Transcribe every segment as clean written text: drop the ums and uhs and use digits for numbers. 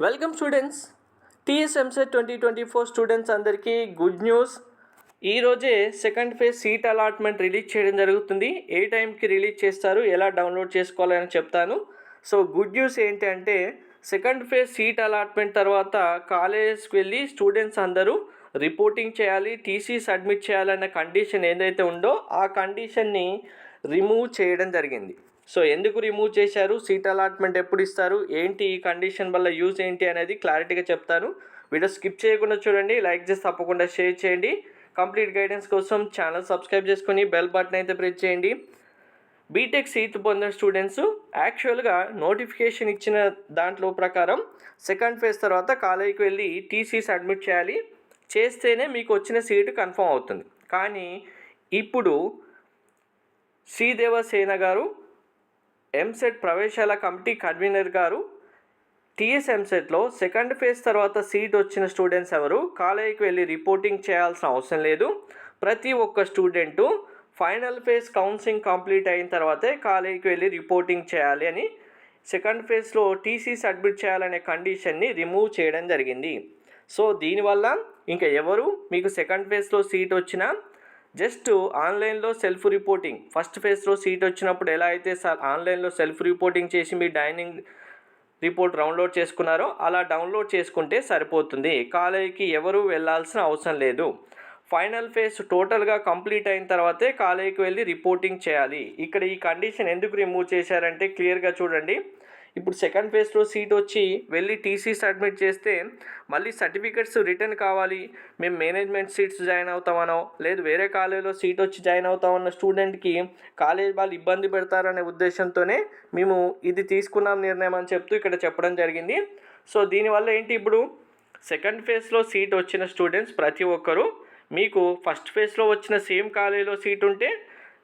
Welcome students. TS EAMCET 2024 students అందరికీ good news. ఈరోజే second phase seat allotment release చేయడం జరుగుతుంది. ఏ టైంకి రిలీజ్ చేస్తారు, ఎలా డౌన్లోడ్ చేసుకోవాలని చెప్తాను. సో గుడ్ న్యూస్ ఏంటి అంటే, సెకండ్ ఫేజ్ సీట్ అలాట్మెంట్ తర్వాత కాలేజెస్కి వెళ్ళి స్టూడెంట్స్ అందరూ రిపోర్టింగ్ చేయాలి, టీసీ సబ్మిట్ చేయాలన్న కండిషన్ ఏదైతే ఉందో ఆ కండిషన్ని రిమూవ్ చేయడం జరిగింది. సో ఎందుకు రిమూవ్ చేశారు, సీట్ అలాట్మెంట్ ఎప్పుడు ఇస్తారు, ఏంటి ఈ కండిషన్ వల్ల యూజ్ ఏంటి అనేది క్లారిటీగా చెప్తాను. వీడియో స్కిప్ చేయకుండా చూడండి, లైక్ చేసి తప్పకుండా షేర్ చేయండి. కంప్లీట్ గైడెన్స్ కోసం ఛానల్ సబ్స్క్రైబ్ చేసుకొని బెల్ బటన్ అయితే ప్రెస్ చేయండి. బీటెక్ సీట్ పొందిన స్టూడెంట్స్ యాక్చువల్గా నోటిఫికేషన్ ఇచ్చిన దాంట్లో ప్రకారం సెకండ్ ఫేజ్ తర్వాత కాలేజీకి వెళ్ళి టీసీ సబ్మిట్ చేయాలి, చేస్తేనే మీకు వచ్చిన సీటు కన్ఫర్మ్ అవుతుంది. కానీ ఇప్పుడు శ్రీదేవసేన గారు, ఎంసెట్ ప్రవేశాల కమిటీ కన్వీనర్ గారు, టీఎస్ఎంసెట్లో సెకండ్ ఫేజ్ తర్వాత సీట్ వచ్చిన స్టూడెంట్స్ ఎవరు కాలేజీకి వెళ్ళి రిపోర్టింగ్ చేయాల్సిన అవసరం లేదు. ప్రతి ఒక్క student final phase counselling complete అయిన తర్వాతే కాలేజీకి వెళ్ళి రిపోర్టింగ్ చేయాలి అని సెకండ్ ఫేజ్లో టీసీ సబ్మిట్ చేయాలనే కండిషన్ని రిమూవ్ చేయడం జరిగింది. సో దీనివల్ల ఇంకా ఎవరు మీకు సెకండ్ ఫేజ్లో సీట్ వచ్చినా జస్ట్ ఆన్లైన్లో సెల్ఫ్ రిపోర్టింగ్, ఫస్ట్ ఫేజ్లో సీట్ వచ్చినప్పుడు ఎలా అయితే ఆన్లైన్లో సెల్ఫ్ రిపోర్టింగ్ చేసి మీ డైనింగ్ రిపోర్ట్ డౌన్లోడ్ చేసుకున్నారో అలా డౌన్లోడ్ చేసుకుంటే సరిపోతుంది. కాలేజీకి ఎవరు వెళ్ళాల్సిన అవసరం లేదు. ఫైనల్ ఫేజ్ టోటల్గా కంప్లీట్ అయిన తర్వాతే కాలేజీకి వెళ్ళి రిపోర్టింగ్ చేయాలి. ఇక్కడ ఈ కండిషన్ ఎందుకు రిమూవ్ చేశారంటే క్లియర్గా చూడండి. ఇప్పుడు సెకండ్ ఫేజ్లో సీట్ వచ్చి వెళ్ళి టీసీ సబ్మిట్ చేస్తే మళ్ళీ సర్టిఫికెట్స్ రిటర్న్ కావాలి. మేము మేనేజ్మెంట్ సీట్స్ జాయిన్ అవుతామనో లేదు వేరే కాలేజీలో సీట్ వచ్చి జాయిన్ అవుతామన్న స్టూడెంట్కి కాలేజ్ వాళ్ళు ఇబ్బంది పెడతారనే ఉద్దేశంతోనే మేము ఇది తీసుకున్నాం నిర్ణయం అని చెప్తూ ఇక్కడ చెప్పడం జరిగింది. సో దీనివల్ల ఏంటి, ఇప్పుడు సెకండ్ ఫేజ్లో సీట్ వచ్చిన స్టూడెంట్స్ ప్రతి ఒక్కరూ మీకు ఫస్ట్ ఫేజ్లో వచ్చిన సేమ్ కాలేజీలో సీట్ ఉంటే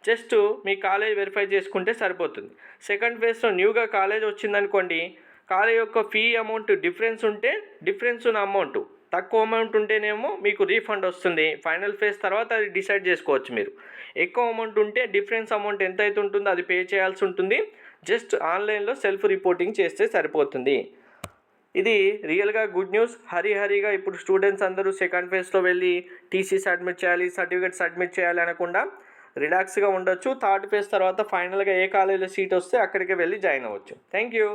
జస్ట్ మీ కాలేజ్ వెరిఫై చేసుకుంటే సరిపోతుంది. సెకండ్ ఫేజ్లో న్యూగా కాలేజ్ వచ్చిందనుకోండి, కాలేజ్ యొక్క ఫీ అమౌంట్ డిఫరెన్స్ ఉంటే డిఫరెన్స్ ఉన్న అమౌంట్ తక్కువ అమౌంట్ ఉంటేనేమో మీకు రీఫండ్ వస్తుంది. ఫైనల్ ఫేజ్ తర్వాత అది డిసైడ్ చేసుకోవచ్చు. మీరు ఎక్కువ అమౌంట్ ఉంటే డిఫరెన్స్ అమౌంట్ ఎంత అయితే ఉంటుందో అది పే చేయాల్సి ఉంటుంది. జస్ట్ ఆన్లైన్లో సెల్ఫ్ రిపోర్టింగ్ చేస్తే సరిపోతుంది. ఇది రియల్గా గుడ్ న్యూస్. హరిగా ఇప్పుడు స్టూడెంట్స్ అందరూ సెకండ్ ఫేజ్లో వెళ్ళి టీసీ సబ్మిట్ చేయాలి, సర్టిఫికేట్ సబ్మిట్ చేయాలి అనకుండా రిలాక్స్గా ఉండొచ్చు. థర్డ్ ఫేజ్ తర్వాత ఫైనల్గా ఏ కాలేజీలో సీట్ వస్తే అక్కడికి వెళ్ళి జాయిన్ అవ్వచ్చు. Thank you.